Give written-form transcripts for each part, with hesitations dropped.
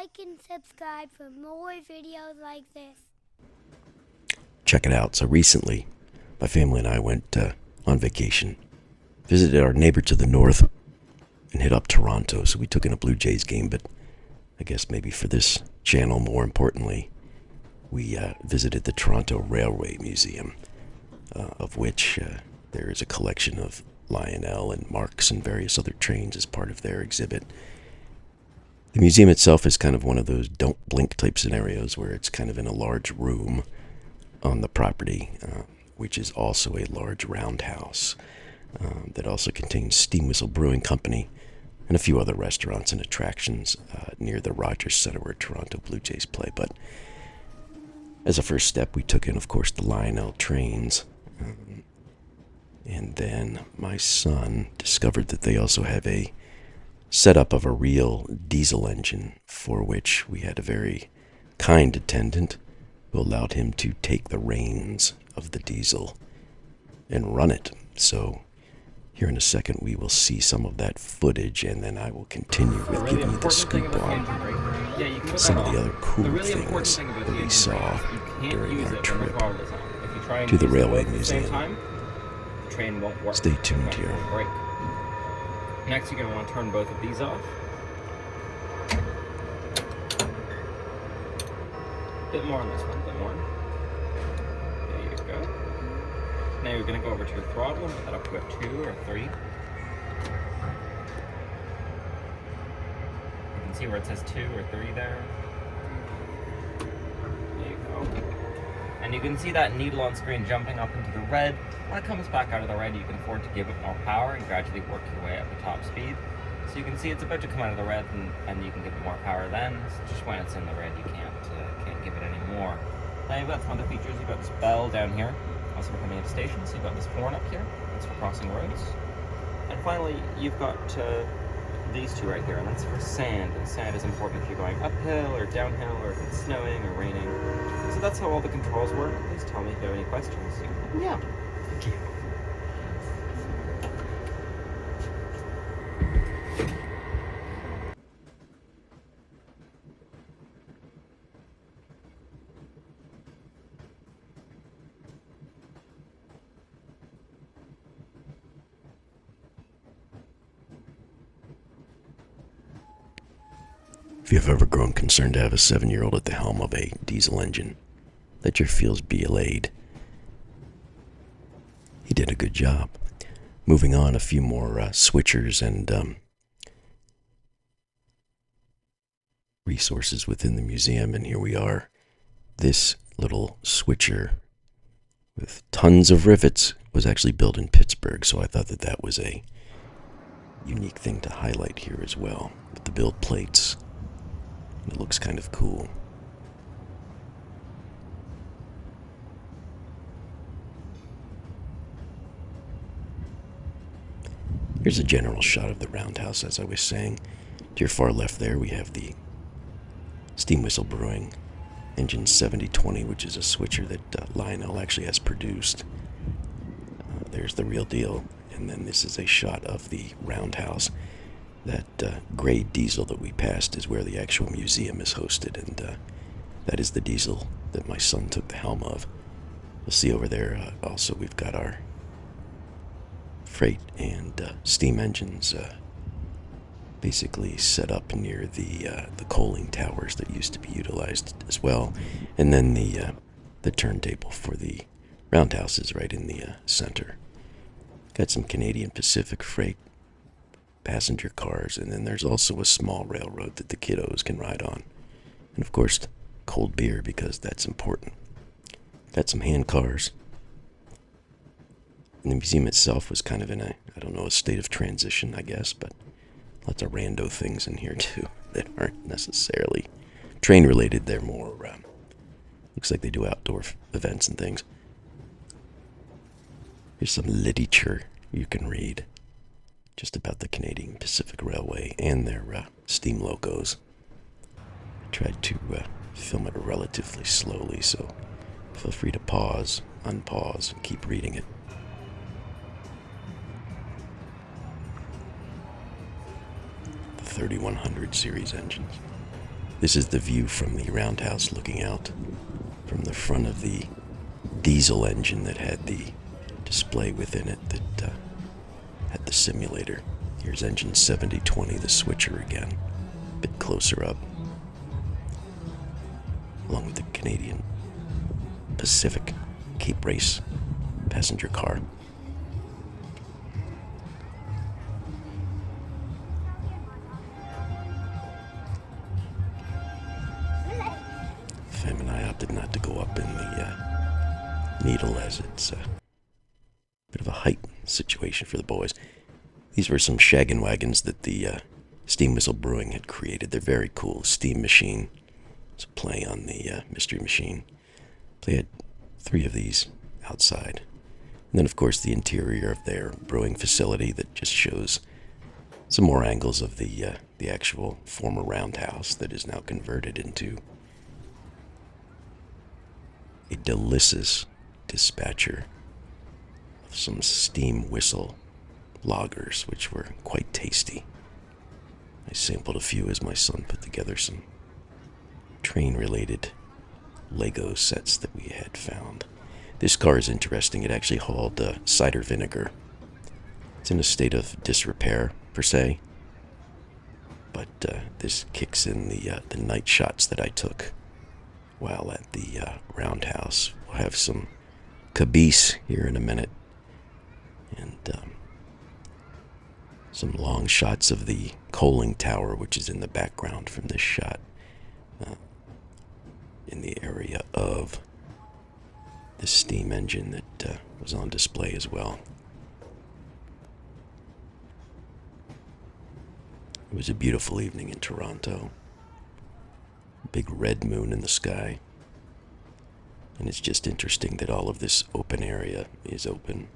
like and subscribe for more videos like this. Check it out. So recently, my family and I went on vacation, visited our neighbor to the north, and hit up Toronto. So we took in a Blue Jays game, but I guess maybe for this channel, more importantly, we visited the Toronto Railway Museum, of which there is a collection of Lionel and Marks and various other trains as part of their exhibit. The museum itself is kind of one of those don't blink type scenarios where it's kind of in a large room on the property, which is also a large roundhouse that also contains Steam Whistle Brewing Company and a few other restaurants and attractions near the Rogers Center where Toronto Blue Jays play. But as a first step, we took in, of course, the Lionel trains. And then my son discovered that they also have a setup of a real diesel engine, for which we had a very kind attendant who allowed him to take the reins of the diesel and run it. So here in a second we will see some of that footage, and then I will continue with giving you the scoop on some of the other cool things that we saw during our trip to the Railway Museum. Train won't work. Stay tuned here. Break. Next, you're going to want to turn both of these off. Bit more on this one, bit more. There you go. Now you're going to go over to your throttle and put that up to a 2 or 3. You can see where it says 2 or 3 there. There you go. And you can see that needle on screen jumping up into the red. When it comes back out of the red, you can afford to give it more power and gradually work your way up to top speed. So you can see it's about to come out of the red, and you can give it more power then. So just when it's in the red, you can't give it any more. Now you've got some other features. You've got this bell down here, also for coming into stations. So you've got this horn up here. That's for crossing roads. And finally, you've got these two right here, and that's for sand. And sand is important if you're going uphill or downhill, or if it's snowing or raining. So that's how all the controls work. Please tell me if you have any questions. Yeah. Thank you. If you've ever grown concerned to have a 7-year-old at the helm of a diesel engine, let your fears be allayed. He did a good job. Moving on, a few more switchers and resources within the museum, and here we are. This little switcher with tons of rivets was actually built in Pittsburgh, so I thought that that was a unique thing to highlight here as well, with the build plates. It looks kind of cool. Here's a general shot of the roundhouse, as I was saying. To your far left there, we have the Steam Whistle Brewing Engine 7020, which is a switcher that Lionel actually has produced. There's the real deal. And then this is a shot of the roundhouse. That gray diesel that we passed is where the actual museum is hosted, and that is the diesel that my son took the helm of. You'll see over there also we've got our freight and steam engines basically set up near the coaling towers that used to be utilized as well, and then the turntable for the roundhouse is right in the center. Got some Canadian Pacific freight passenger cars, and then there's also a small railroad that the kiddos can ride on, and of course cold beer, because that's important. Got some hand cars, and the museum itself was kind of in a state of transition, I guess, but lots of rando things in here too that aren't necessarily train related. They're more looks like they do outdoor events and things. Here's some literature you can read just about the Canadian Pacific Railway and their steam locos. I tried to film it relatively slowly, so feel free to pause, unpause, and keep reading it. The 3100 series engines. This is the view from the roundhouse looking out from the front of the diesel engine that had the display within it that had the simulator. Here's engine 7020, the switcher again, a bit closer up, along with the Canadian Pacific Cape Race passenger car. Fem and I opted not to go up in the Needle, as it's a bit of a height situation for the boys. These were some Shaggin Wagons that the Steam Whistle Brewing had created. They're very cool. Steam machine. It's a play on the Mystery Machine. They had 3 of these outside. And then, of course, the interior of their brewing facility that just shows some more angles of the actual former roundhouse that is now converted into a delicious dispatcher of some steam whistle lagers, which were quite tasty. I sampled a few as my son put together some train-related Lego sets that we had found. This car is interesting. It actually hauled cider vinegar. It's in a state of disrepair, per se, but this kicks in the night shots that I took while at the roundhouse. We'll have some caboose here in a minute, and some long shots of the coaling tower, which is in the background from this shot, in the area of the steam engine that was on display as well. It was a beautiful evening in Toronto. Big red moon in the sky. And it's just interesting that all of this open area is open.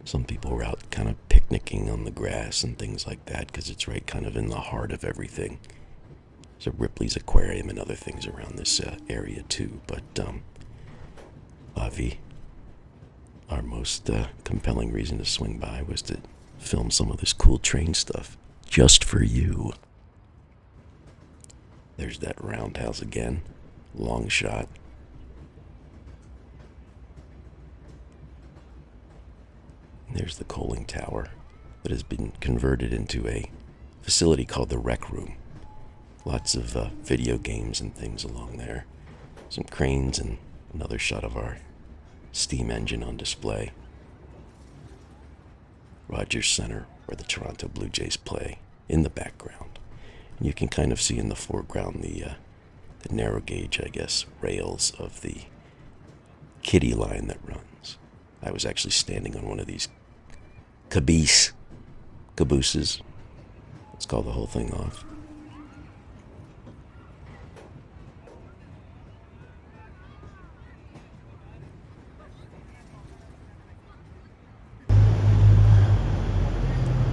Some people were out kind of picnicking on the grass and things like that because it's right kind of in the heart of everything. There's a Ripley's Aquarium and other things around this area too. But La Vie, our most compelling reason to swing by was to film some of this cool train stuff just for you. There's that roundhouse again, long shot. And there's the coaling tower that has been converted into a facility called the Rec Room. Lots of video games and things along there. Some cranes and another shot of our steam engine on display. Rogers Center, where the Toronto Blue Jays play, in the background. And you can kind of see in the foreground the narrow gauge, I guess, rails of the kiddie line that runs. I was actually standing on one of these cabooses. Let's call the whole thing off.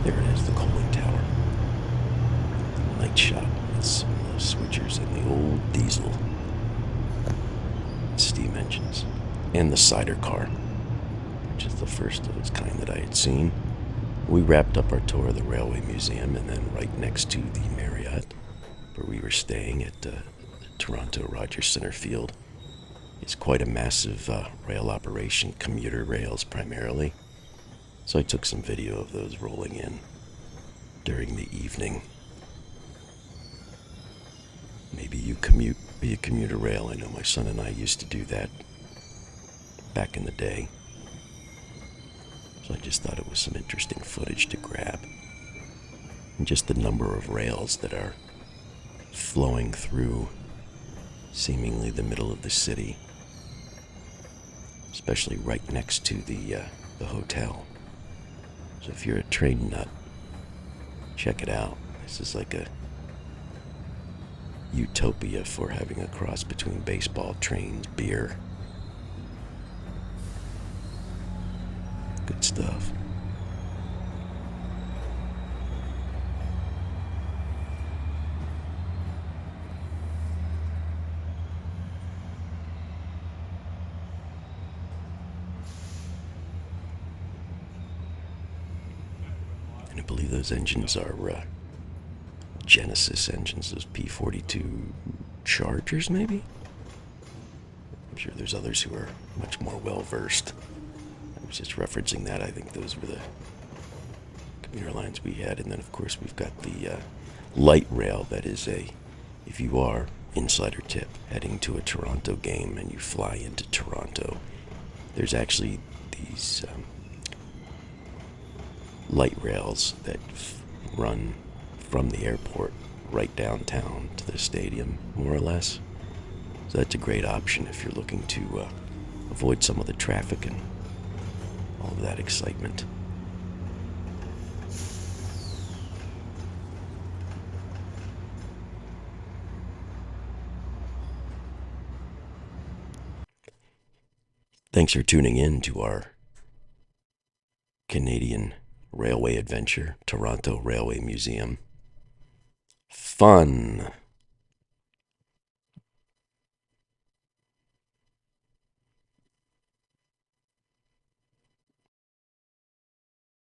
There it is, the coaling tower. The night shot with some of those switchers and the old diesel steam engines. And the cider car, which is the first of its kind that I had seen. We wrapped up our tour of the Railway Museum, and then right next to the Marriott, where we were staying at the Toronto Rogers Center Field, is quite a massive rail operation, commuter rails primarily. So I took some video of those rolling in during the evening. Maybe you commute via commuter rail. I know my son and I used to do that back in the day. So I just thought it was some interesting footage to grab. And just the number of rails that are flowing through seemingly the middle of the city, especially right next to the hotel. So if you're a train nut, check it out. This is like a utopia for having a cross between baseball, trains, beer. Good stuff. And I believe those engines are Genesis engines, those P42 Chargers, maybe? I'm sure there's others who are much more well-versed. I was just referencing that. I think those were the commuter lines we had. And then, of course, we've got the light rail that is if you are, insider tip, heading to a Toronto game and you fly into Toronto, there's actually these light rails that run from the airport right downtown to the stadium, more or less. So that's a great option if you're looking to avoid some of the traffic and all of that excitement. Thanks for tuning in to our Canadian Railway Adventure, Toronto Railway Museum. Fun!